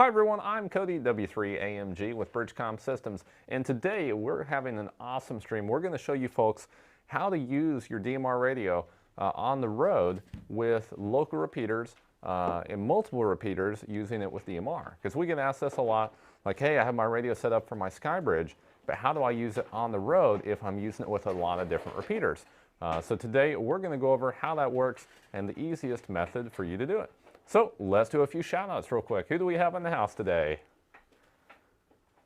Hi everyone, I'm Cody W3AMG with Bridgecom Systems, and today we're having an awesome stream. We're going to show you folks how to use your DMR radio on the road with local repeaters and multiple repeaters using it with DMR. Because we get asked this a lot, like, hey, I have my radio set up for my SkyBridge, but how do I use it on the road if I'm using it with a lot of different repeaters? So today we're going to go over how that works and the easiest method for you to do it. So let's do a few shout outs real quick. Who do we have in the house today?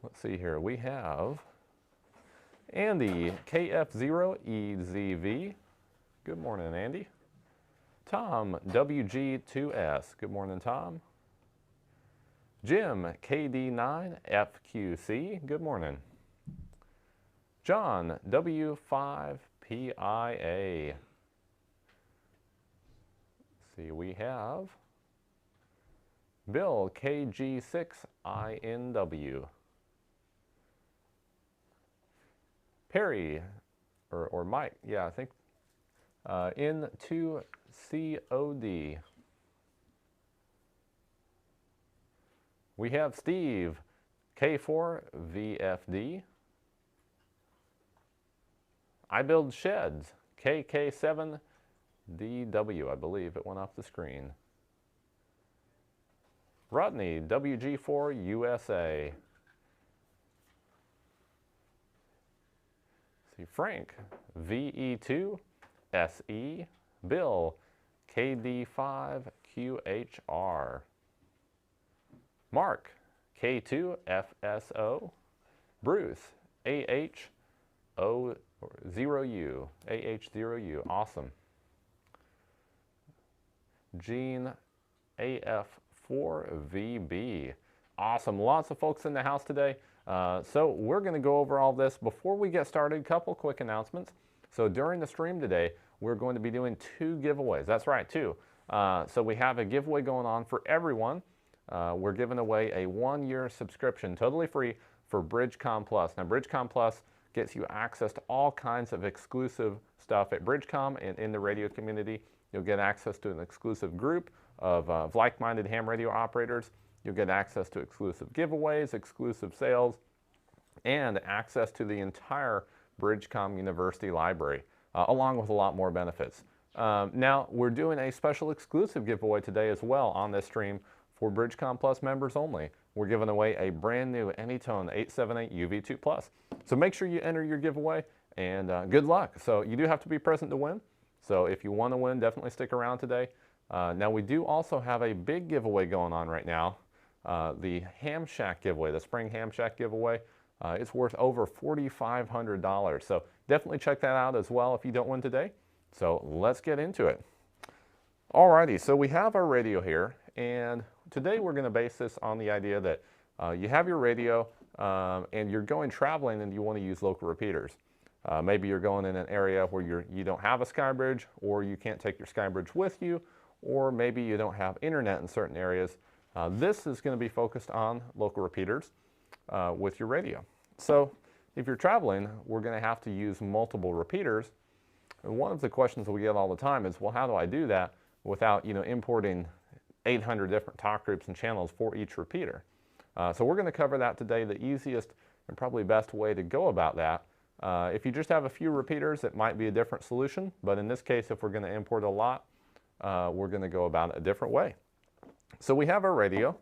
Let's see here. We have Andy, KF0EZV. Good morning, Andy. Tom, WG2S. Good morning, Tom. Jim, KD9FQC. Good morning. John, W5PIA. Let's see, we have Bill, KG6INW. Perry, or Mike, yeah, I think, N2COD. We have Steve, K4VFD. I Build Sheds, KK7DW, I believe it went off the screen. Rodney, WG4USA. See, Frank, VE2SE. Bill, KD5QHR. Mark, K2FSO. Bruce, AH0U. AH0U, awesome. Gene, AF4VB. Awesome, lots of folks in the house today. So we're going to go over all this. Before we get started, a couple quick announcements. So during the stream today, we're going to be doing 2 giveaways. That's right, 2. So we have a giveaway going on for everyone. We're giving away a 1-year subscription, totally free, for Bridgecom Plus. Now, Bridgecom Plus gets you access to all kinds of exclusive stuff at Bridgecom and in the radio community. You'll get access to an exclusive group of like-minded ham radio operators. You'll get access to exclusive giveaways, exclusive sales, and access to the entire Bridgecom University library, along with a lot more benefits. Now, we're doing a special exclusive giveaway today as well on this stream for Bridgecom Plus members only. We're giving away a brand new AnyTone 878 UV2 Plus. So make sure you enter your giveaway, and good luck. So you do have to be present to win. So if you want to win, definitely stick around today. Now, we do also have a big giveaway going on right now. The Ham Shack giveaway, the Spring Ham Shack giveaway. It's worth over $4,500. So definitely check that out as well if you don't win today. So let's get into it. Alrighty, so we have our radio here, and today we're going to base this on the idea that you have your radio and you're going traveling and you want to use local repeaters. Maybe you're going in an area where you don't have a SkyBridge, or you can't take your SkyBridge with you, or maybe you don't have internet in certain areas. This is going to be focused on local repeaters with your radio. So if you're traveling, we're going to have to use multiple repeaters. And one of the questions that we get all the time is, well, how do I do that without importing 800 different talk groups and channels for each repeater? So we're going to cover that today, the easiest and probably best way to go about that. If you just have a few repeaters, it might be a different solution. But in this case, if we're going to import a lot, we're going to go about it a different way. So we have our radio.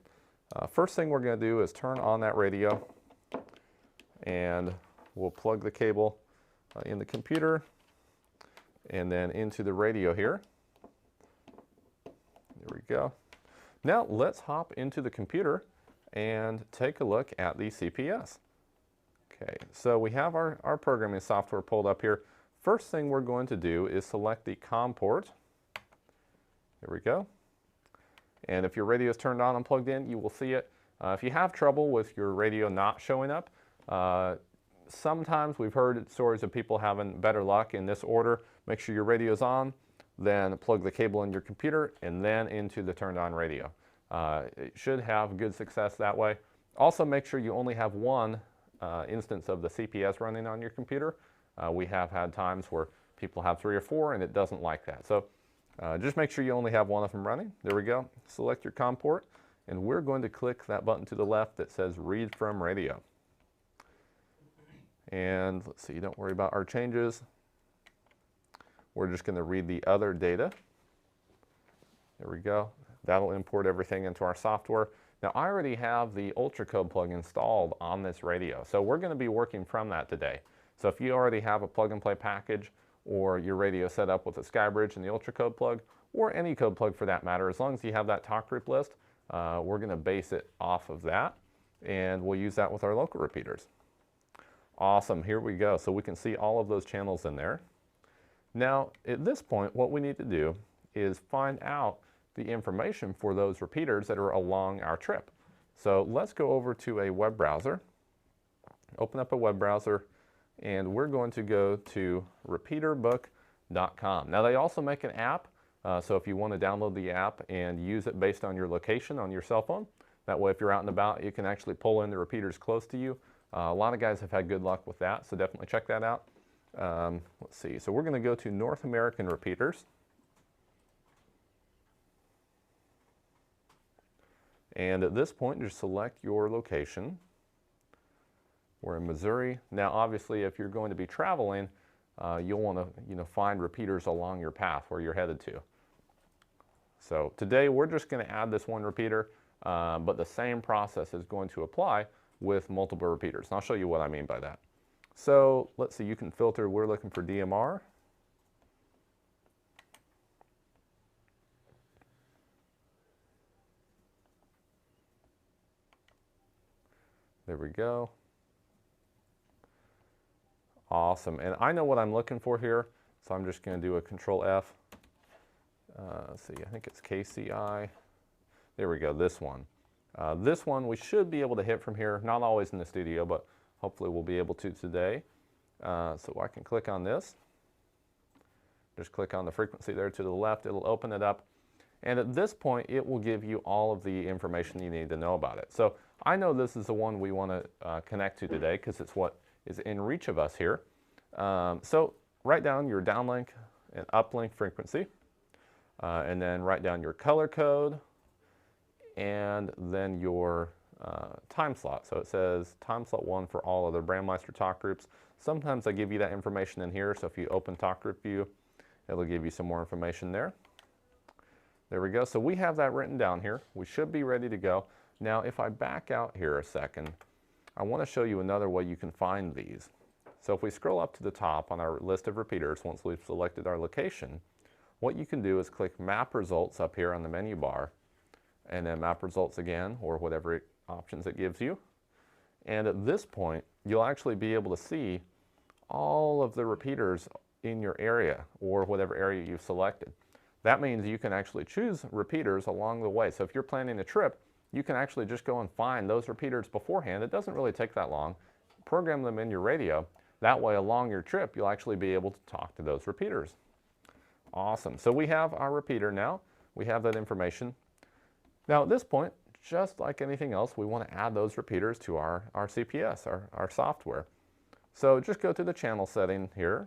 First thing we're going to do is turn on that radio, and we'll plug the cable in the computer and then into the radio here. There we go. Now let's hop into the computer and take a look at the CPS. Okay, so we have our programming software pulled up here. First thing we're going to do is select the COM port. There we go. And if your radio is turned on and plugged in, you will see it. If you have trouble with your radio not showing up, sometimes we've heard stories of people having better luck in this order. Make sure your radio is on, then plug the cable in your computer, and then into the turned on radio. It should have good success that way. Also, make sure you only have one instance of the CPS running on your computer. We have had times where people have 3 or 4 and it doesn't like that. So just make sure you only have one of them running. There we go. Select your COM port, and we're going to click that button to the left that says Read from Radio. And let's see, don't worry about our changes. We're just going to read the other data. There we go. That'll import everything into our software. Now, I already have the UltraCode plug installed on this radio, so we're going to be working from that today. So if you already have a plug-and-play package or your radio set up with a SkyBridge and the UltraCode plug, or any code plug for that matter, as long as you have that talk group list, we're going to base it off of that, and we'll use that with our local repeaters. Awesome, here we go. So we can see all of those channels in there. Now, at this point, what we need to do is find out the information for those repeaters that are along our trip. So let's go over to a web browser, open up a web browser, and we're going to go to repeaterbook.com. Now, they also make an app, so if you want to download the app and use it based on your location on your cell phone, that way if you're out and about, you can actually pull in the repeaters close to you. A lot of guys have had good luck with that, so definitely check that out. Let's see, so we're going to go to North American repeaters. And at this point, just select your location. We're in Missouri. Now, obviously, if you're going to be traveling, you'll want to find repeaters along your path where you're headed to. So today, we're just going to add this one repeater, but the same process is going to apply with multiple repeaters. And I'll show you what I mean by that. So let's see, you can filter, we're looking for DMR. There we go. Awesome, and I know what I'm looking for here, so I'm just going to do a Control F. Let's see, I think it's KCI. There we go, this one. This one we should be able to hit from here, not always in the studio, but hopefully we'll be able to today. So I can click on this. Just click on the frequency there to the left, it'll open it up. And at this point, it will give you all of the information you need to know about it. So I know this is the one we want to connect to today because it's what is in reach of us here. So write down your downlink and uplink frequency, and then write down your color code, and then your time slot. So it says time slot 1 for all other Brandmeister talk groups. Sometimes I give you that information in here, so if you open talk group view, it'll give you some more information there. There we go. So we have that written down here. We should be ready to go. Now, if I back out here a second, I want to show you another way you can find these. So if we scroll up to the top on our list of repeaters, once we've selected our location, what you can do is click Map Results up here on the menu bar, and then Map Results again, or whatever options it gives you. And at this point, you'll actually be able to see all of the repeaters in your area, or whatever area you've selected. That means you can actually choose repeaters along the way. So if you're planning a trip, you can actually just go and find those repeaters beforehand. It doesn't really take that long. Program them in your radio. That way, along your trip, you'll actually be able to talk to those repeaters. Awesome. So we have our repeater now. We have that information. Now at this point, just like anything else, we want to add those repeaters to our CPS, our software. So just go to the channel setting here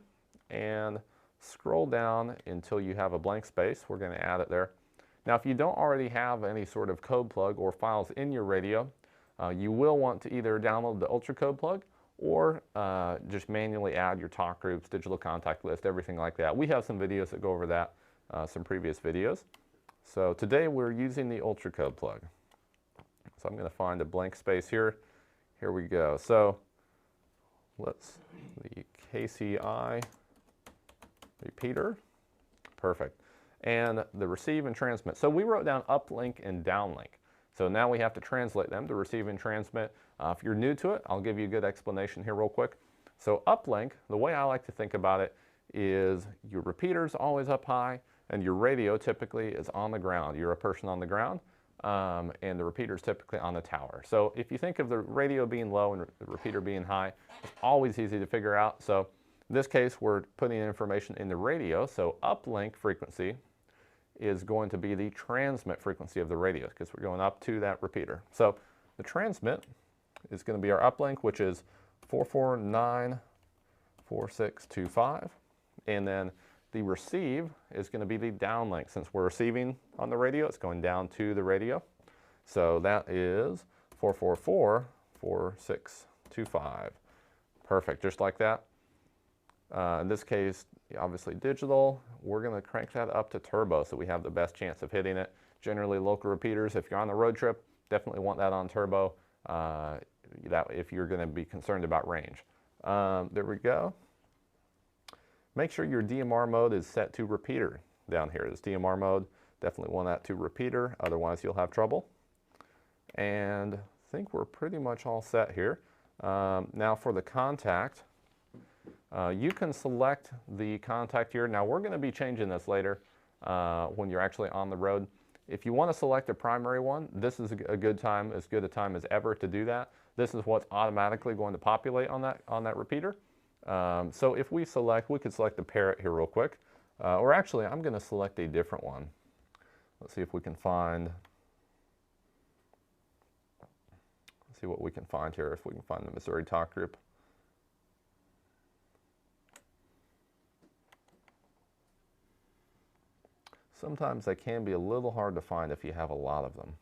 and scroll down until you have a blank space. We're going to add it there. Now, if you don't already have any sort of code plug or files in your radio, you will want to either download the UltraCode plug or just manually add your talk groups, digital contact list, everything like that. We have some videos that go over that, some previous videos. So today we're using the UltraCode plug. So I'm going to find a blank space here. Here we go. So the KCI repeater, perfect. And the receive and transmit. So we wrote down uplink and downlink. So now we have to translate them to receive and transmit. If you're new to it, I'll give you a good explanation here real quick. So uplink, the way I like to think about it is your repeater's always up high and your radio typically is on the ground. You're a person on the ground and the repeater's typically on the tower. So if you think of the radio being low and the repeater being high, it's always easy to figure out. So in this case, we're putting information in the radio. So uplink frequency is going to be the transmit frequency of the radio because we're going up to that repeater. So the transmit is going to be our uplink, which is 4494625. And then the receive is going to be the downlink. Since we're receiving on the radio, it's going down to the radio. So that is 444-4625. Perfect, just like that. In this case, obviously digital. We're going to crank that up to turbo so we have the best chance of hitting it. Generally, local repeaters, if you're on a road trip, definitely want that on turbo if you're going to be concerned about range. There we go. Make sure your DMR mode is set to repeater down here. This DMR mode, definitely want that to repeater, otherwise you'll have trouble. And I think we're pretty much all set here. Now for the contact, you can select the contact here. Now we're going to be changing this later when you're actually on the road. If you want to select a primary one, this is a good time, as good a time as ever to do that. This is what's automatically going to populate on that repeater. So if we could select the parrot here real quick. Or actually, I'm going to select a different one. Let's see if we can find, what we can find here, if we can find the Missouri talk group. Sometimes they can be a little hard to find if you have a lot of them.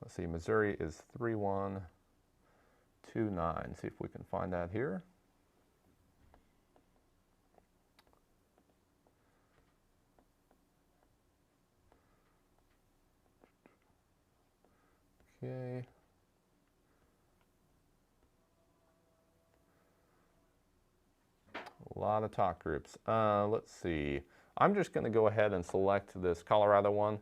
Let's see, Missouri is 3129. See if we can find that here. Okay. A lot of talk groups. Let's see. I'm just going to go ahead and select this Colorado one.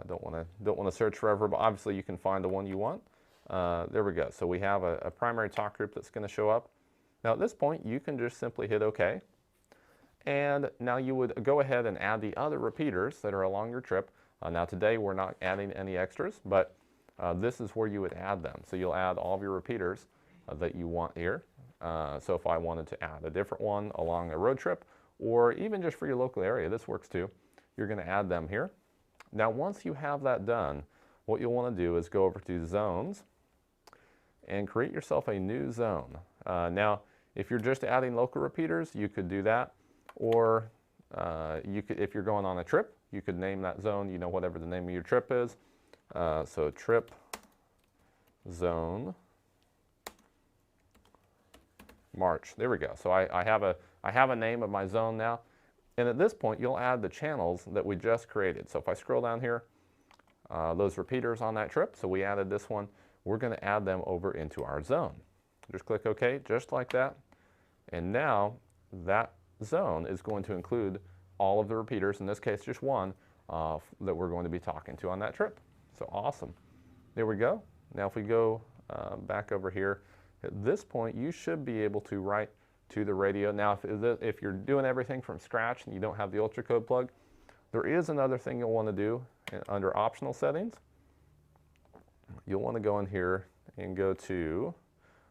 Don't want to search forever, but obviously you can find the one you want. There we go. So we have a primary talk group that's going to show up. Now at this point, you can just simply hit OK. And now you would go ahead and add the other repeaters that are along your trip. Now today we're not adding any extras, but this is where you would add them. So you'll add all of your repeaters that you want here. So if I wanted to add a different one along a road trip, or even just for your local area, this works too. You're going to add them here. Now once you have that done, what you'll want to do is go over to zones and create yourself a new zone. Now if you're just adding local repeaters, you could do that, or you could, if you're going on a trip, you could name that zone, whatever the name of your trip is. So trip zone March. There we go. So I have a name of my zone now. And at this point, you'll add the channels that we just created. So if I scroll down here, those repeaters on that trip, so we added this one, we're going to add them over into our zone. Just click OK, just like that. And now that zone is going to include all of the repeaters, in this case just one, that we're going to be talking to on that trip. So awesome. There we go. Now if we go back over here, at this point you should be able to write to the radio. Now if you're doing everything from scratch and you don't have the ultra code plug, there is another thing you'll want to do under optional settings. You'll want to go in here and go to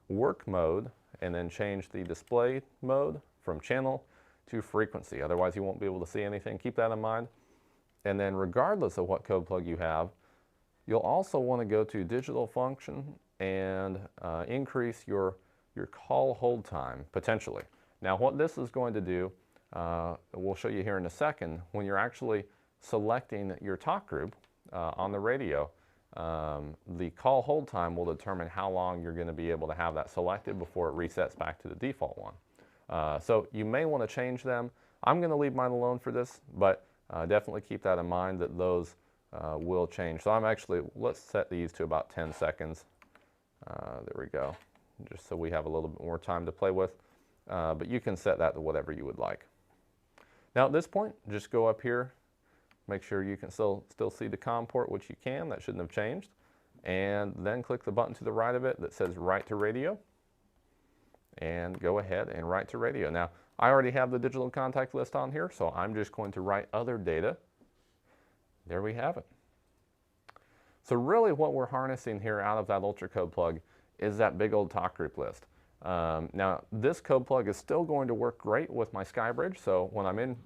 work mode and then change the display mode from channel to frequency. Otherwise you won't be able to see anything. Keep that in mind. And then regardless of what code plug you have, you'll also want to go to digital function and increase your call hold time, potentially. Now what this is going to do, we'll show you here in a second, when you're actually selecting your talk group on the radio, the call hold time will determine how long you're going to be able to have that selected before it resets back to the default one. So you may want to change them. I'm going to leave mine alone for this, but definitely keep that in mind that those will change. So let's set these to about 10 seconds. There we go, just so we have a little bit more time to play with. But you can set that to whatever you would like. Now at this point, just go up here, make sure you can still see the COM port, which you can, that shouldn't have changed. And then click the button to the right of it that says Write to Radio. And go ahead and write to radio. Now, I already have the digital contact list on here, so I'm just going to write other data. There we have it. So really what we're harnessing here out of that ultra code plug is that big old talk group list. Now, this code plug is still going to work great with my SkyBridge, so when I'm in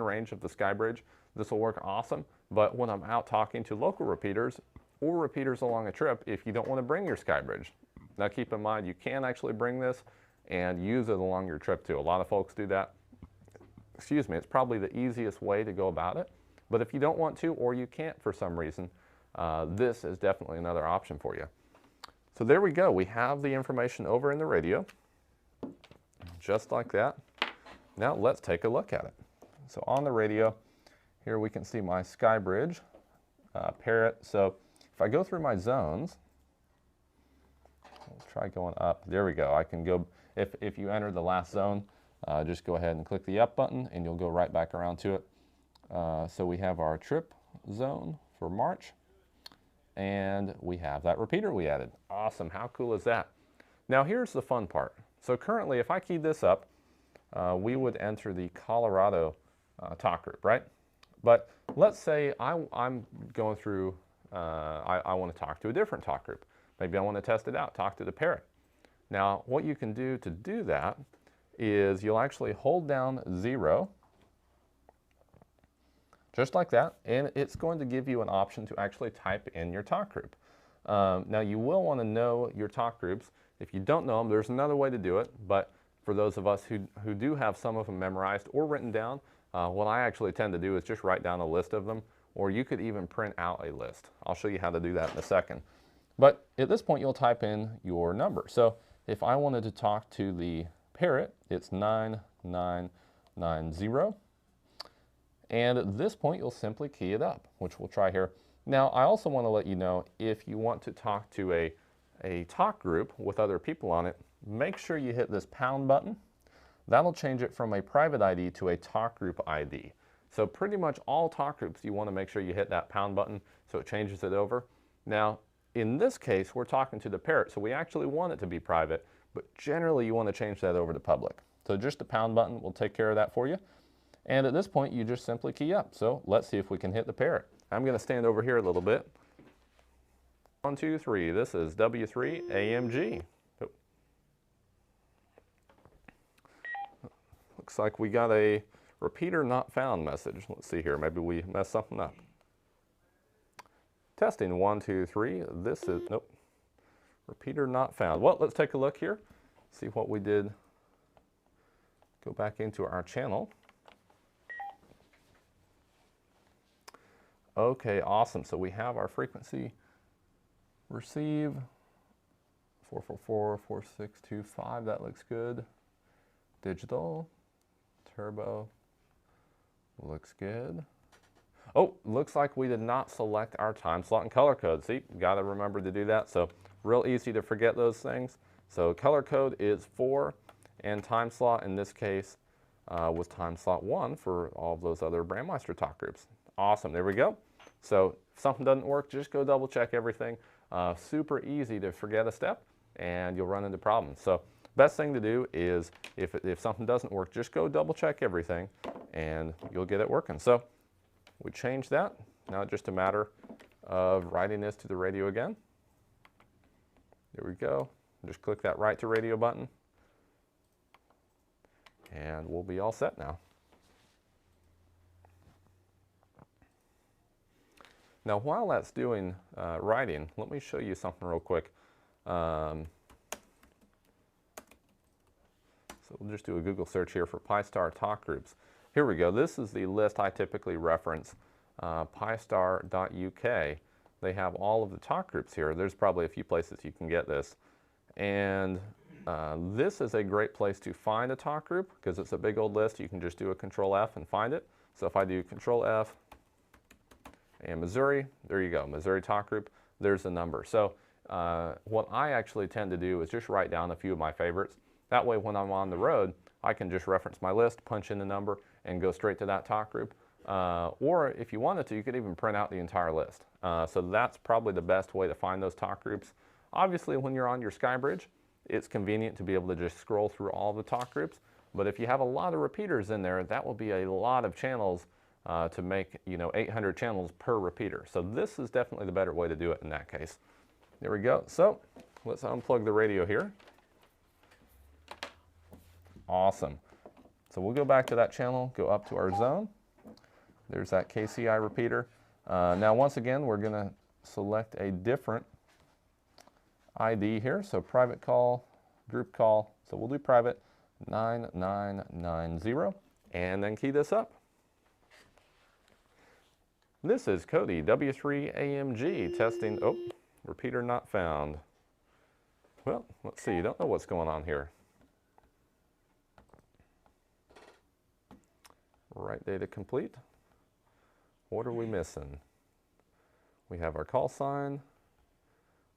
range of the SkyBridge, this will work awesome. But when I'm out talking to local repeaters or repeaters along a trip, if you don't want to bring your SkyBridge, now keep in mind you can actually bring this and use it along your trip too. A lot of folks do that. It's probably the easiest way to go about it. But if you don't want to, or you can't for some reason, this is definitely another option for you. So there we go. We have the information over in the radio, just like that. Now let's take a look at it. So on the radio, here we can see my SkyBridge parrot. So if I go through my zones, I'll try going up. There we go. I can go, if you enter the last zone, just go ahead and click the up button and you'll go right back around to it. So we have our trip zone for March, and we have that repeater we added. Awesome. How cool is that? Now here's the fun part. So currently, if I keyed this up, we would enter the Colorado talk group, right? But let's say I'm going through, I want to talk to a different talk group. Maybe I want to test it out, talk to the parrot. Now, what you can do to do that is you'll actually hold down 0, just like that, and it's going to give you an option to actually type in your talk group. Now, you will want to know your talk groups. If you don't know them, there's another way to do it, but for those of us who do have some of them memorized or written down, what I actually tend to do is just write down a list of them, or you could even print out a list. I'll show you how to do that in a second. But at this point, you'll type in your number. So if I wanted to talk to the parrot, it's 9990. And at this point, you'll simply key it up, which we'll try here. Now, I also want to let you know, if you want to talk to a talk group with other people on it, make sure you hit this pound button. That'll change it from a private ID to a talk group ID. So pretty much all talk groups, you want to make sure you hit that pound button so it changes it over. Now, in this case, we're talking to the parrot, so we actually want it to be private, but generally you want to change that over to public. So just the pound button will take care of that for you. And at this point, you just simply key up. So let's see if we can hit the parrot. I'm going to stand over here a little bit. 1, 2, 3. This is W3 AMG. Oh. Looks like we got a repeater not found message. Let's see here. Maybe we messed something up. Testing 1, 2, 3. This is, nope. Repeater not found. Well, let's take a look here. See what we did. Go back into our channel. Okay, awesome. So we have our frequency receive 4444625. That looks good. Digital turbo looks good. Oh, looks like we did not select our time slot and color code. See, got to remember to do that. So real easy to forget those things. So color code is 4, and time slot in this case was time slot 1 for all of those other Brandmeister talk groups. Awesome, there we go. So if something doesn't work, just go double check everything. Super easy to forget a step and you'll run into problems. So best thing to do is if something doesn't work, just go double check everything and you'll get it working. So we changed that. Now it's just a matter of writing this to the radio again. There we go. Just click that write to radio button and we'll be all set now. Now, while that's doing writing, let me show you something real quick. So we'll just do a Google search here for Pi-Star talk groups. Here we go. This is the list I typically reference, pistar.uk. They have all of the talk groups here. There's probably a few places you can get this. And this is a great place to find a talk group because it's a big old list. You can just do a Control F and find it. So if I do Control F, and Missouri, there you go, Missouri talk group, there's the number. So what I actually tend to do is just write down a few of my favorites. That way when I'm on the road, I can just reference my list, punch in the number, and go straight to that talk group. Or if you wanted to, you could even print out the entire list. So that's probably the best way to find those talk groups. Obviously when you're on your SkyBridge, it's convenient to be able to just scroll through all the talk groups. But if you have a lot of repeaters in there, that will be a lot of channels to make, 800 channels per repeater. So this is definitely the better way to do it in that case. There we go. So let's unplug the radio here. Awesome. So we'll go back to that channel, go up to our zone. There's that KCI repeater. Now once again, we're going to select a different ID here. So private call, group call. So we'll do private 9990 and then key this up. This is Cody, W3AMG, testing, oh, repeater not found. Well, let's see, don't know what's going on here. Write data complete. What are we missing? We have our call sign,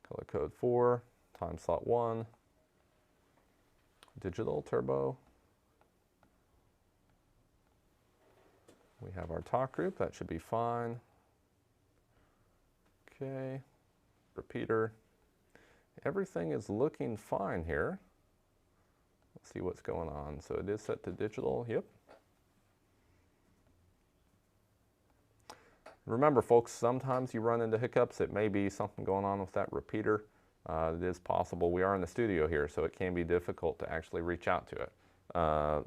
color code 4, time slot 1, digital turbo. We have our talk group, that should be fine. Okay, repeater. Everything is looking fine here. Let's see what's going on. So it is set to digital, yep. Remember folks, sometimes you run into hiccups. It may be something going on with that repeater. It is possible. We are in the studio here, so it can be difficult to actually reach out to it.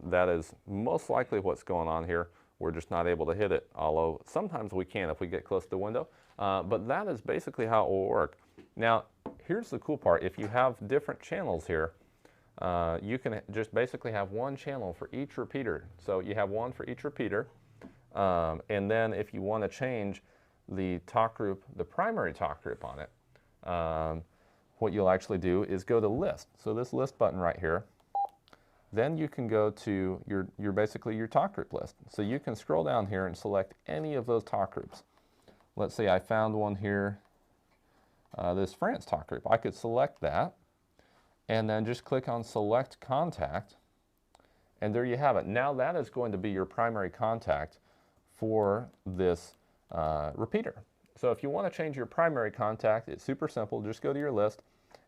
That is most likely what's going on here. We're just not able to hit it, although sometimes we can if we get close to the window. But that is basically how it will work. Now, here's the cool part. If you have different channels here, you can just basically have one channel for each repeater. So you have one for each repeater. And then if you want to change the talk group, the primary talk group on it, what you'll actually do is go to list. So this list button right here, then you can go to your basically your talk group list. So you can scroll down here and select any of those talk groups. Let's say I found one here, this France talk group. I could select that and then just click on select contact. And there you have it. Now that is going to be your primary contact for this repeater. So if you want to change your primary contact, it's super simple. Just go to your list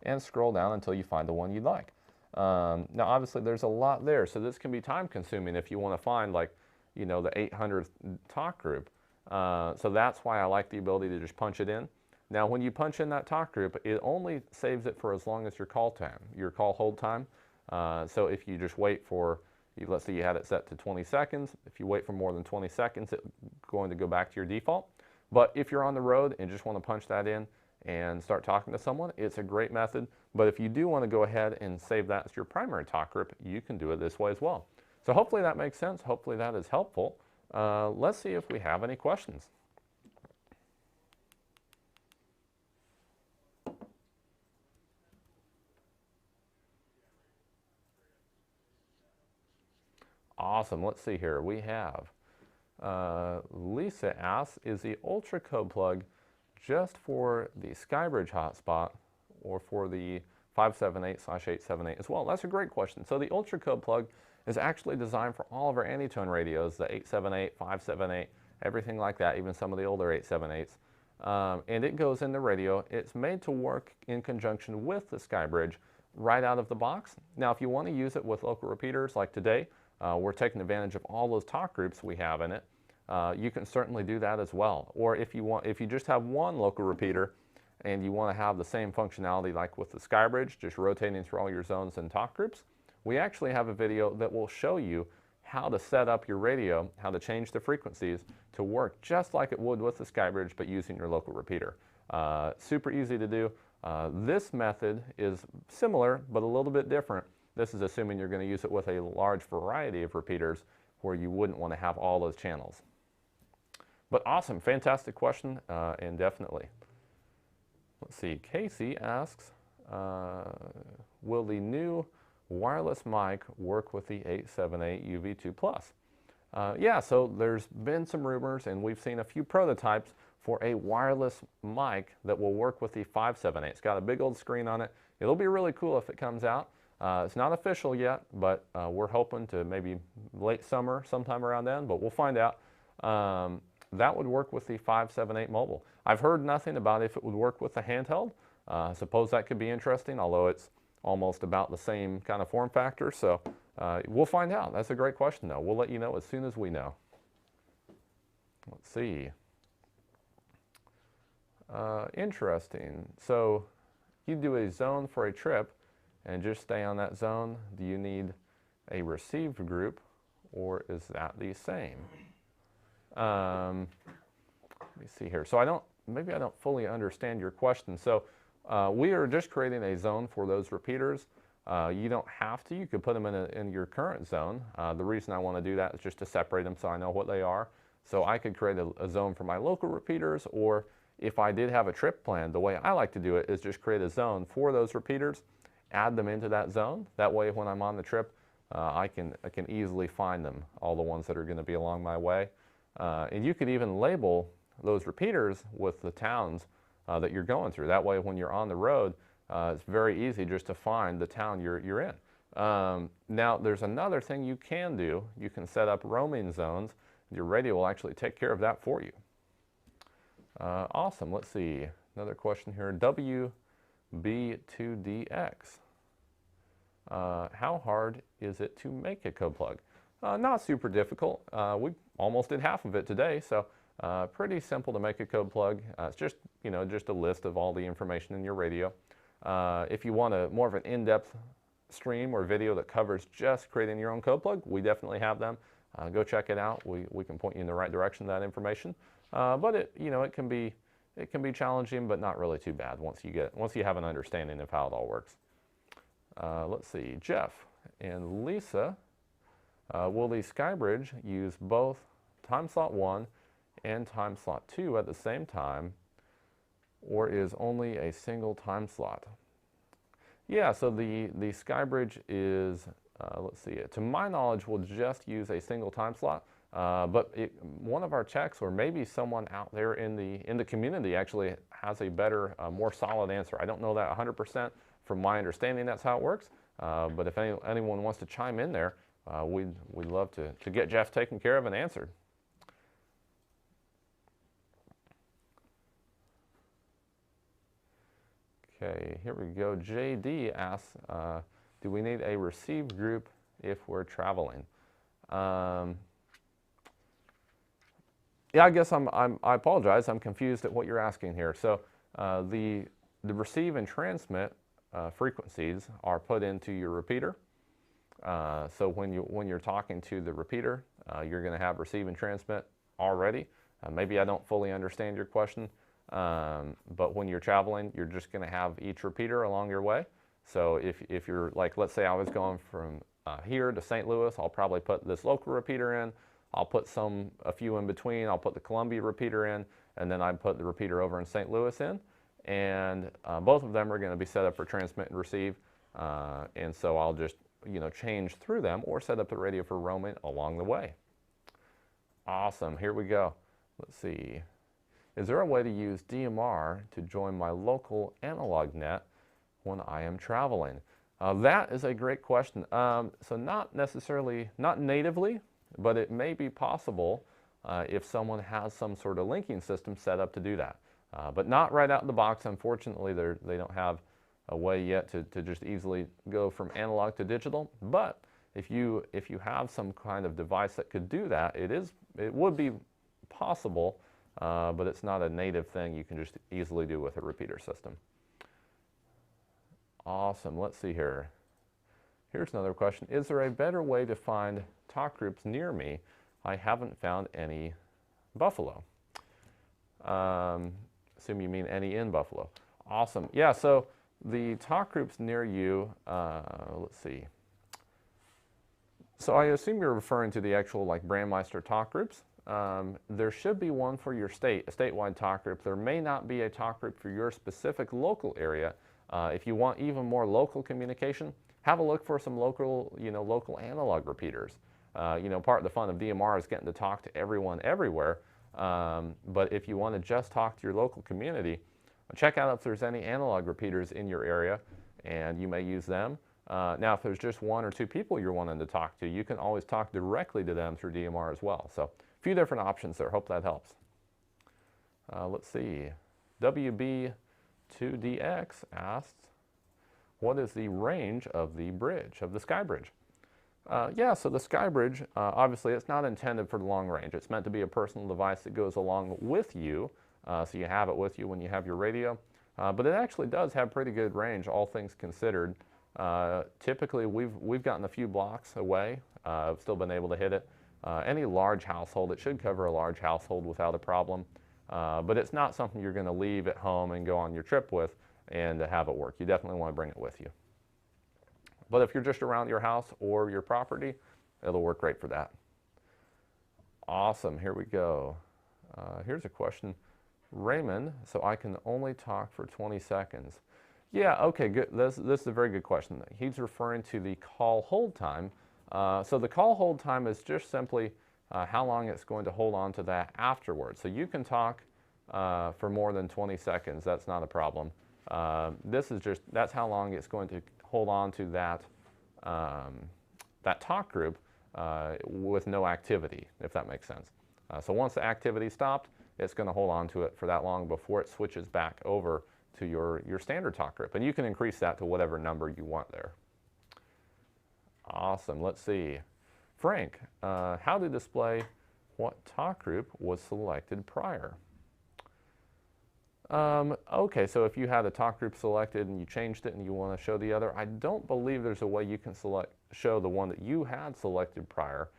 and scroll down until you find the one you'd like. Now obviously there's a lot there, so this can be time consuming if you want to find, like, you know, the 800th talk group. So that's why I like the ability to just punch it in. Now when you punch in that talk group, it only saves it for as long as your call time, your call hold time. So if you just wait for, let's say you had it set to 20 seconds. If you wait for more than 20 seconds, it's going to go back to your default. But if you're on the road and just want to punch that in and start talking to someone, it's a great method. But if you do want to go ahead and save that as your primary talk group, you can do it this way as well. So hopefully that makes sense. Hopefully that is helpful. Let's see if we have any questions. Awesome. Let's see here. We have Lisa asks, is the Ultra Code plug just for the SkyBridge hotspot or for the 578/878 as well? That's a great question. So the Ultra Code plug is actually designed for all of our AnyTone radios, the 878, 578, everything like that, even some of the older 878s. And it goes in the radio. It's made to work in conjunction with the SkyBridge right out of the box. Now, if you want to use it with local repeaters like today, we're taking advantage of all those talk groups we have in it. You can certainly do that as well. Or if you just have one local repeater and you want to have the same functionality like with the SkyBridge, just rotating through all your zones and talk groups, we actually have a video that will show you how to set up your radio, how to change the frequencies to work just like it would with the SkyBridge, but using your local repeater. Super easy to do. This method is similar, but a little bit different. This is assuming you're going to use it with a large variety of repeaters where you wouldn't want to have all those channels. But awesome, fantastic question, and definitely. Let's see, Casey asks, will the new wireless mic work with the 878 UVII Plus? Yeah, so there's been some rumors, and we've seen a few prototypes for a wireless mic that will work with the 578. It's got a big old screen on it. It'll be really cool if it comes out. It's not official yet, but we're hoping to maybe late summer, sometime around then, but we'll find out. That would work with the 578 mobile. I've heard nothing about if it would work with the handheld. I suppose that could be interesting, although it's almost about the same kind of form factor. So we'll find out. That's a great question, though. We'll let you know as soon as we know. Let's see. Interesting. So you do a zone for a trip and just stay on that zone. Do you need a received group, or is that the same? Let me see here. So maybe I don't fully understand your question. So we are just creating a zone for those repeaters. You don't have to. You could put them in your current zone. The reason I want to do that is just to separate them so I know what they are. So I could create a zone for my local repeaters, or if I did have a trip planned, the way I like to do it is just create a zone for those repeaters, add them into that zone. That way when I'm on the trip, I can easily find them, all the ones that are going to be along my way. And you could even label those repeaters with the towns that you're going through. That way when you're on the road, it's very easy just to find the town you're in. Now there's another thing you can do. You can set up roaming zones. Your radio will actually take care of that for you. Awesome. Let's see. Another question here. WB2DX. How hard is it to make a code plug? Not super difficult. We almost did half of it today, so pretty simple to make a code plug. It's just, just a list of all the information in your radio. If you want more of an in-depth stream or video that covers just creating your own code plug, we definitely have them. Go check it out. We can point you in the right direction with that information. But it can be challenging, but not really too bad once you have an understanding of how it all works. Let's see, Jeff and Lisa, will the SkyBridge use both time slot 1 and time slot 2 at the same time, or is only a single time slot? Yeah, so the SkyBridge is, let's see, to my knowledge, will just use a single time slot. But one of our techs, or maybe someone out there in the community, actually has a better, more solid answer. I don't know that 100%. From my understanding, that's how it works. But if anyone wants to chime in there, we'd love to get Jeff taken care of and answered. Okay, here we go. JD asks, do we need a receive group if we're traveling? Yeah, I guess I apologize. I'm confused at what you're asking here. So the receive and transmit frequencies are put into your repeater. So when you're talking to the repeater, you're going to have receive and transmit already. Maybe I don't fully understand your question, but when you're traveling, you're just going to have each repeater along your way. So if you're like, let's say I was going from here to St. Louis, I'll probably put this local repeater in. I'll put a few in between. I'll put the Columbia repeater in, and then I put the repeater over in St. Louis in. And both of them are going to be set up for transmit and receive. And so I'll just, change through them or set up the radio for roaming along the way. Awesome. Here we go. Let's see. Is there a way to use DMR to join my local analog net when I am traveling? That is a great question. So not natively, but it may be possible if someone has some sort of linking system set up to do that. But not right out of the box. Unfortunately, they don't have a way yet to just easily go from analog to digital. But if you have some kind of device that could do that, it would be possible, but it's not a native thing you can just easily do with a repeater system. Awesome. Let's see here. Here's another question. Is there a better way to find talk groups near me? I haven't found any Buffalo. Assume you mean any in Buffalo. Awesome. Yeah, so the talk groups near you, let's see. So I assume you're referring to the actual Brandmeister talk groups. There should be one for your state, a statewide talk group. There may not be a talk group for your specific local area. If you want even more local communication, have a look for some local analog repeaters. Part of the fun of DMR is getting to talk to everyone everywhere. But if you want to just talk to your local community, check out if there's any analog repeaters in your area, and you may use them. Now, if there's just one or two people you're wanting to talk to, you can always talk directly to them through DMR as well. So a few different options there. Hope that helps. Let's see. WB2DX asks, what is the range of the bridge, of the SkyBridge? Yeah, so the SkyBridge, obviously it's not intended for the long range. It's meant to be a personal device that goes along with you, so you have it with you when you have your radio. But it actually does have pretty good range, all things considered. Typically, we've gotten a few blocks away. I've still been able to hit it. Any large household, it should cover a large household without a problem. But it's not something you're going to leave at home and go on your trip with and have it work. You definitely want to bring it with you. But if you're just around your house or your property, it'll work great for that. Awesome, here we go. Here's a question. Raymond, so I can only talk for 20 seconds. Yeah, okay, good. This is a very good question. He's referring to the call hold time. So the call hold time is just simply how long it's going to hold on to that afterwards. So you can talk for more than 20 seconds. That's not a problem. That's how long it's going to hold on to that, that talk group with no activity, if that makes sense. So once the activity stopped, it's going to hold on to it for that long before it switches back over to your standard talk group. And you can increase that to whatever number you want there. Awesome. Let's see. Frank, how to display what talk group was selected prior? Okay, so if you had a talk group selected and you changed it and you want to show the other, I don't believe there's a way you can show the one that you had selected prior.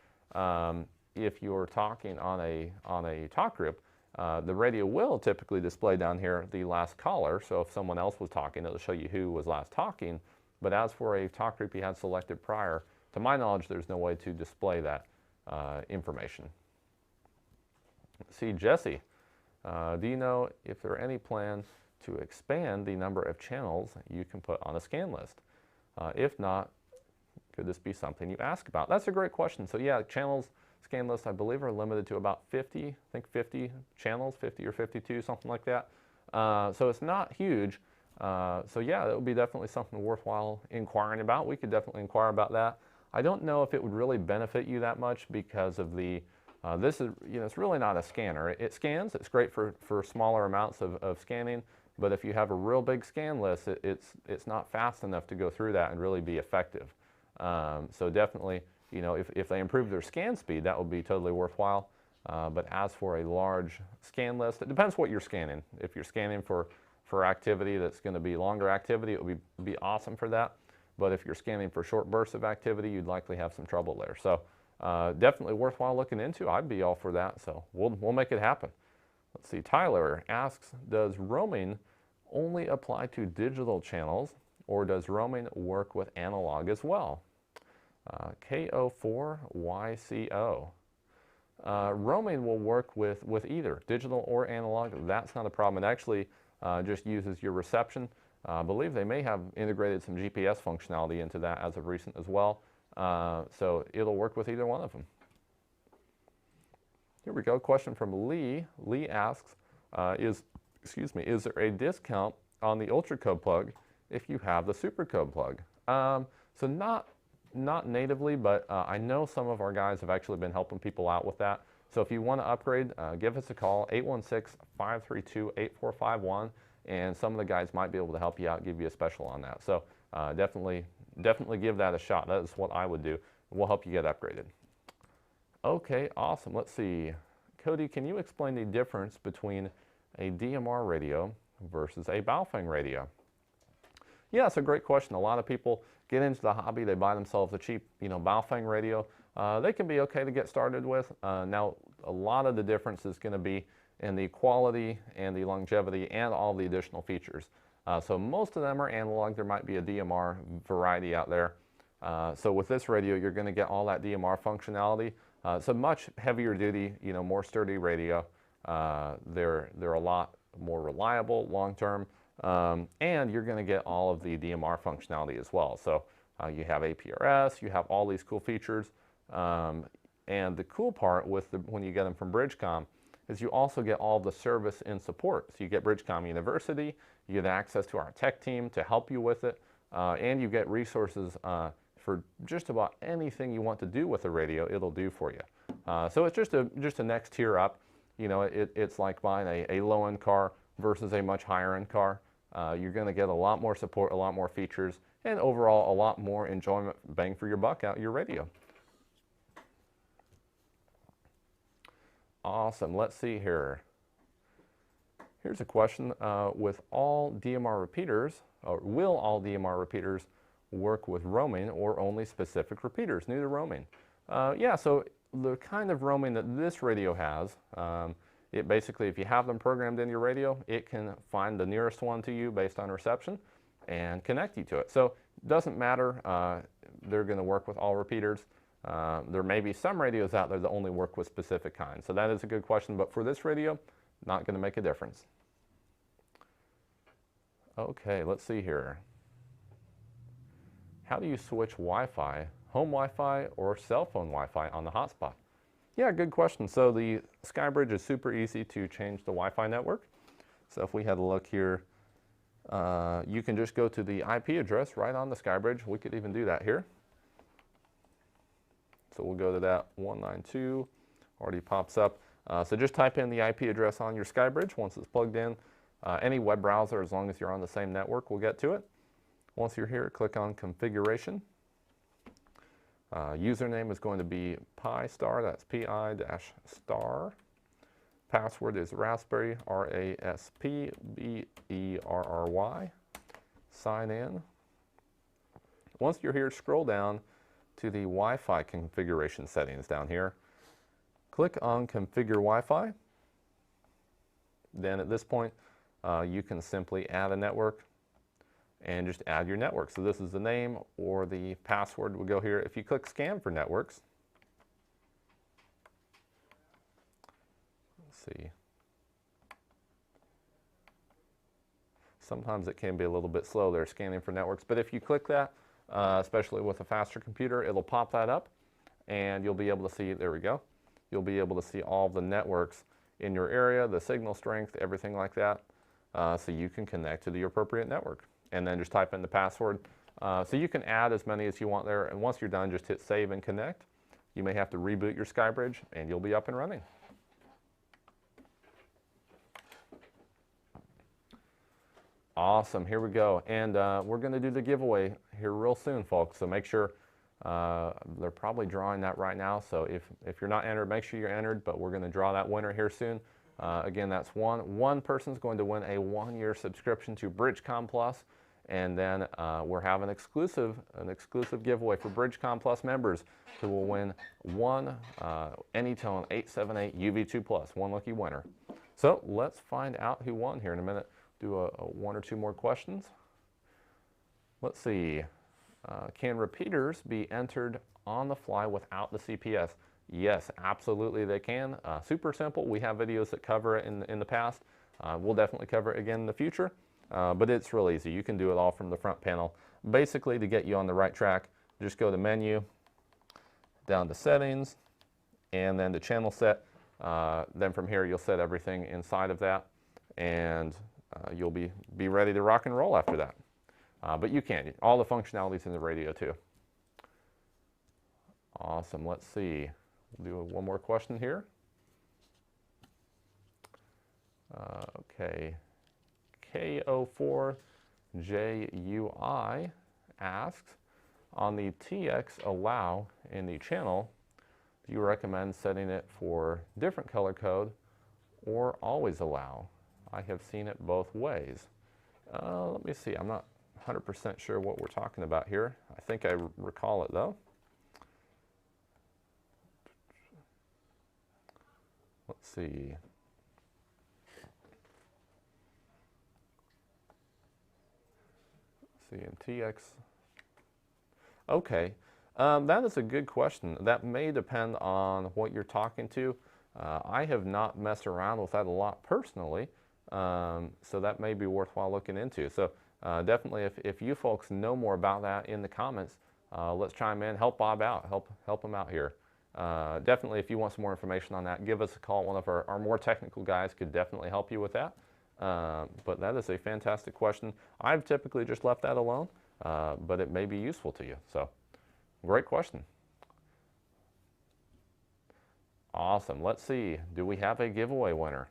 If you're talking on a talk group, the radio will typically display down here the last caller. So if someone else was talking, it'll show you who was last talking. But as for a talk group you had selected prior, to my knowledge, there's no way to display that information. Let's see, Jesse, do you know if there are any plans to expand the number of channels you can put on a scan list? If not, could this be something you ask about? That's a great question. So yeah, channels, scan lists, I believe, are limited to about 50, I think 50 channels, 50 or 52, something like that. So it's not huge. So yeah, that would be definitely something worthwhile inquiring about. We could definitely inquire about that. I don't know if it would really benefit you that much because of the, this is, it's really not a scanner. It scans, it's great for smaller amounts of scanning, but if you have a real big scan list, it's not fast enough to go through that and really be effective. So definitely, if they improve their scan speed, that would be totally worthwhile. But as for a large scan list, it depends what you're scanning. If you're scanning for activity that's going to be longer activity, it would be awesome for that. But if you're scanning for short bursts of activity, you'd likely have some trouble there. So definitely worthwhile looking into. I'd be all for that. So we'll make it happen. Let's see. Tyler asks, does roaming only apply to digital channels, or does roaming work with analog as well? KO4YCO. Roaming will work with either digital or analog. That's not a problem. It actually just uses your reception. I believe they may have integrated some GPS functionality into that as of recent as well. So it'll work with either one of them. Here we go. Question from Lee. Lee asks, is there a discount on the Ultra Code plug if you have the Super Code plug? So not natively, but I know some of our guys have actually been helping people out with that. So if you want to upgrade, give us a call, 816-532-8451, and some of the guys might be able to help you out, give you a special on that. So definitely give that a shot. That is what I would do. We'll help you get upgraded. Okay, awesome. Let's see. Cody, can you explain the difference between a DMR radio versus a Baofeng radio? Yeah, it's a great question. A lot of people get into the hobby, they buy themselves a cheap, Baofeng radio. They can be okay to get started with. Now, a lot of the difference is going to be in the quality and the longevity and all the additional features. So most of them are analog. There might be a DMR variety out there. So with this radio, you're going to get all that DMR functionality. It's a much heavier duty, more sturdy radio. They're a lot more reliable long-term. And you're going to get all of the DMR functionality as well. So you have APRS, you have all these cool features. And the cool part with when you get them from Bridgecom is you also get all the service and support. So you get Bridgecom University, you get access to our tech team to help you with it, and you get resources for just about anything you want to do with the radio, it'll do for you. So it's just a next tier up. It's like buying a low-end car versus a much higher-end car. You're going to get a lot more support, a lot more features, and overall a lot more enjoyment, bang for your buck out your radio. Awesome. Let's see here. Here's a question. With all DMR repeaters, or will all DMR repeaters work with roaming or only specific repeaters new to roaming? Yeah, so the kind of roaming that this radio has, it basically, if you have them programmed in your radio, it can find the nearest one to you based on reception and connect you to it. So it doesn't matter. They're going to work with all repeaters. There may be some radios out there that only work with specific kinds. So that is a good question, but for this radio, not going to make a difference. Okay, let's see here. How do you switch Wi-Fi, home Wi-Fi or cell phone Wi-Fi on the hotspot? Yeah, good question. So the SkyBridge is super easy to change the Wi-Fi network. So if we had a look here, you can just go to the IP address right on the SkyBridge. We could even do that here. So we'll go to that 192, already pops up. So just type in the IP address on your SkyBridge once it's plugged in. Any web browser, as long as you're on the same network, will get to it. Once you're here, click on Configuration. Username is going to be pi-star, that's pi-star. Password is Raspberry, R-A-S-P-B-E-R-R-Y. Sign in. Once you're here, scroll down to the Wi-Fi configuration settings down here. Click on Configure Wi-Fi. Then at this point, you can simply add a network and just add your network. So this is the name, or the password will go here. If you click Scan for networks, let's see. Sometimes it can be a little bit slow there, scanning for networks, but if you click that, especially with a faster computer, it'll pop that up and you'll be able to see, there we go, you'll be able to see all of the networks in your area, the signal strength, everything like that, so you can connect to the appropriate network. And then just type in the password. So you can add as many as you want there, and once you're done, just hit Save and Connect. You may have to reboot your SkyBridge and you'll be up and running. Awesome, here we go. And we're gonna do the giveaway here real soon, folks. So make sure, they're probably drawing that right now. So if you're not entered, make sure you're entered, but we're gonna draw that winner here soon. Again, that's one person's going to win a 1-year subscription to BridgeCom Plus, and then we're having an exclusive giveaway for BridgeCom Plus members who will win one AnyTone 878 UV2 Plus, one lucky winner. So let's find out who won here in a minute. Do a 1 or 2 more questions. Let's see. Can repeaters be entered on the fly without the CPS? Yes, absolutely they can. Super simple. We have videos that cover it in the past. We'll definitely cover it again in the future, but it's real easy. You can do it all from the front panel. Basically, to get you on the right track, just go to Menu, down to Settings, and then to Channel Set. Then from here, you'll set everything inside of that, and you'll be ready to rock and roll after that. But you can. All the functionalities in the radio, too. Awesome. Let's see. We'll do one more question here. Okay. KO4JUI asks, on the TX allow in the channel, do you recommend setting it for different color code or always allow? I have seen it both ways. Let me see. I'm not 100% sure what we're talking about here. I think I recall it though. Let's see. Let's see, in TX. Okay, that is a good question. That may depend on what you're talking to. I have not messed around with that a lot personally, so that may be worthwhile looking into. So definitely, if you folks know more about that in the comments, let's chime in, help Bob out, help him out here. Definitely, if you want some more information on that, give us a call. One of our more technical guys could definitely help you with that. But that is a fantastic question. I've typically just left that alone, but it may be useful to you. So, great question. Awesome. Let's see. Do we have a giveaway winner?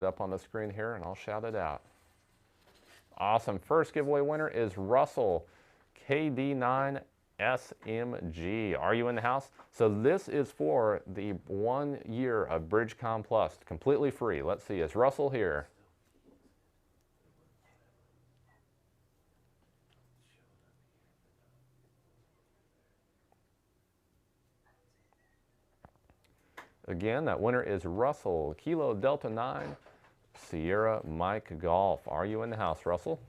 Up on the screen here, and I'll shout it out. Awesome. First giveaway winner is Russell, KD9SMG. Are you in the house? So this is for the 1 year of BridgeCom Plus, completely free. Let's see, is Russell here? Again, that winner is Russell, Kilo Delta 9, Sierra Mike Golf. Are you in the house, Russell?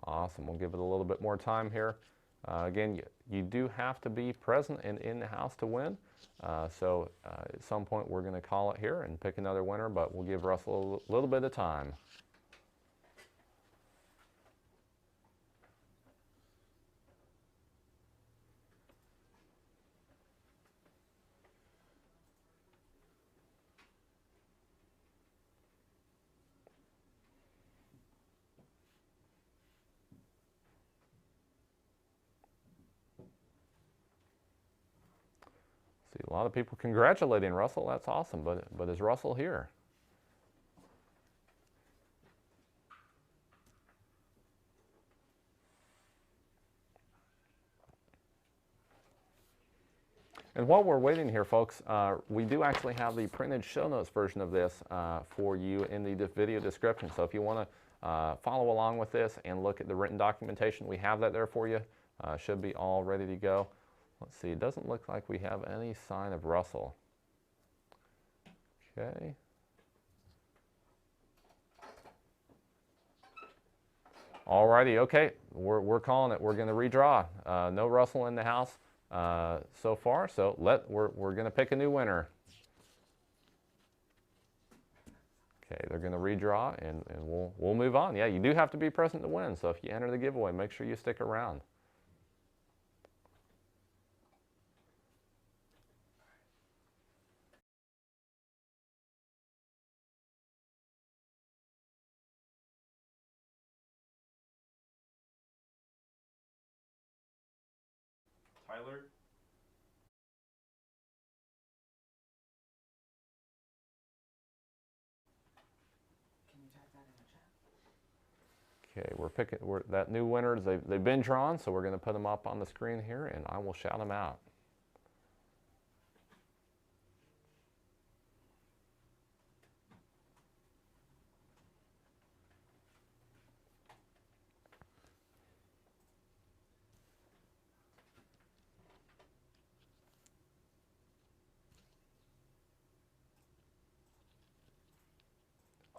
Awesome. We'll give it a little bit more time here. Again, you do have to be present and in the house to win. So at some point we're going to call it here and pick another winner, but we'll give Russell a little bit of time. See a lot of people congratulating Russell. That's awesome, but is Russell here? And while we're waiting here, folks, we do actually have the printed show notes version of this for you in the video description. So if you want to follow along with this and look at the written documentation, we have that there for you. Should be all ready to go. Let's see, it doesn't look like we have any sign of Russell. Okay. Alrighty, okay, we're calling it. We're going to redraw. No Russell in the house so far, so we're going to pick a new winner. Okay, they're going to redraw and we'll move on. Yeah, you do have to be present to win, so if you enter the giveaway, make sure you stick around. Tyler? Can you type that in the chat? Okay, we're picking that new winners. They've been drawn, so we're going to put them up on the screen here, and I will shout them out.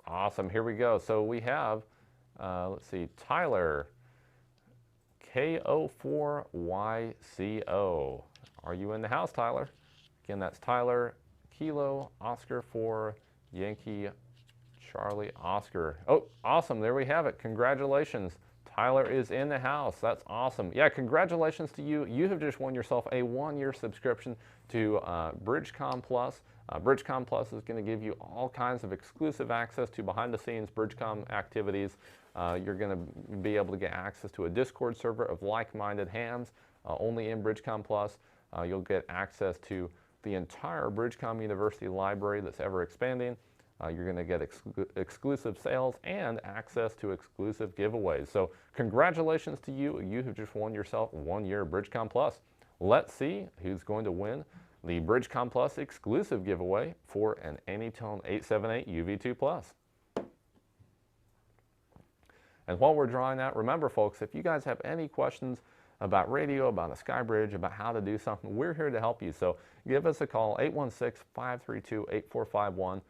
Awesome, here we go. So we have, let's see, Tyler, KO4YCO. Are you in the house, Tyler? Again, that's Tyler, Kilo, Oscar 4, Yankee, Charlie, Oscar. Oh, awesome, there we have it. Congratulations. Tyler is in the house. That's awesome. Yeah, congratulations to you. You have just won yourself a 1-year subscription to BridgeCom Plus. BridgeCom Plus is going to give you all kinds of exclusive access to behind-the-scenes BridgeCom activities. You're going to be able to get access to a Discord server of like-minded hams only in BridgeCom Plus. You'll get access to the entire BridgeCom University library that's ever expanding. You're going to get exclusive sales and access to exclusive giveaways. So congratulations to you. You have just won yourself 1 year BridgeCom Plus. Let's see who's going to win the BridgeCom Plus exclusive giveaway for an AnyTone 878 UV2 Plus. And while we're drawing that, remember folks, if you guys have any questions about radio, about a SkyBridge, about how to do something, we're here to help you. So give us a call, 816-532-8451.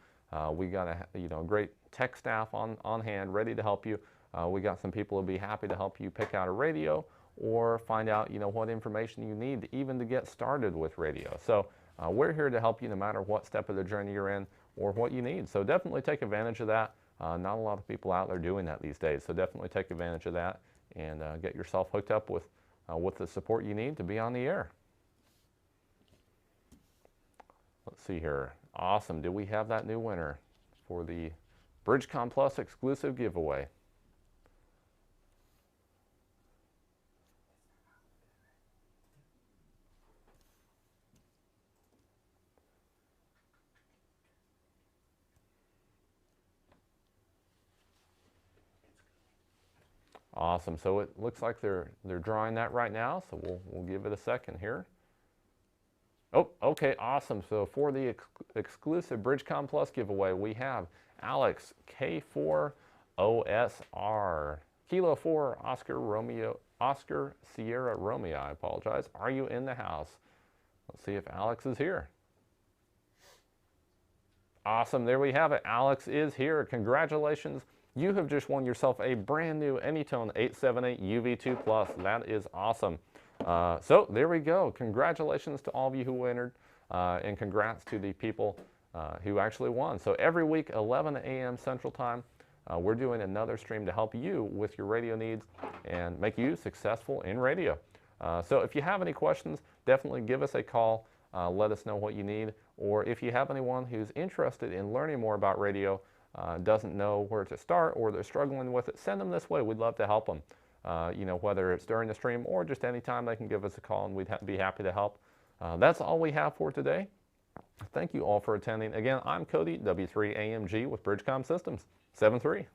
We got a great tech staff on hand, ready to help you. We got some people who'll be happy to help you pick out a radio or find out what information you need even to get started with radio. So we're here to help you no matter what step of the journey you're in or what you need. So definitely take advantage of that. Not a lot of people out there doing that these days. So definitely take advantage of that and get yourself hooked up with the support you need to be on the air. Let's see here. Awesome. Do we have that new winner for the BridgeCom Plus exclusive giveaway? Awesome. So it looks like they're drawing that right now. So we'll give it a second here. Oh, okay, awesome. So for the exclusive BridgeCom Plus giveaway, we have Alex K4OSR. Kilo 4 Oscar Sierra Romeo, I apologize. Are you in the house? Let's see if Alex is here. Awesome, there we have it. Alex is here. Congratulations. You have just won yourself a brand new AnyTone 878 UV2 Plus. That is awesome. So there we go. Congratulations to all of you who entered, and congrats to the people who actually won. So every week, 11 a.m. Central Time, we're doing another stream to help you with your radio needs and make you successful in radio. So if you have any questions, definitely give us a call. Let us know what you need. Or if you have anyone who's interested in learning more about radio, doesn't know where to start, or they're struggling with it, send them this way. We'd love to help them. You know, whether it's during the stream or just anytime, they can give us a call and we'd be happy to help. That's all we have for today. Thank you all for attending. Again, I'm Cody, W3AMG with BridgeCom Systems, 7-3.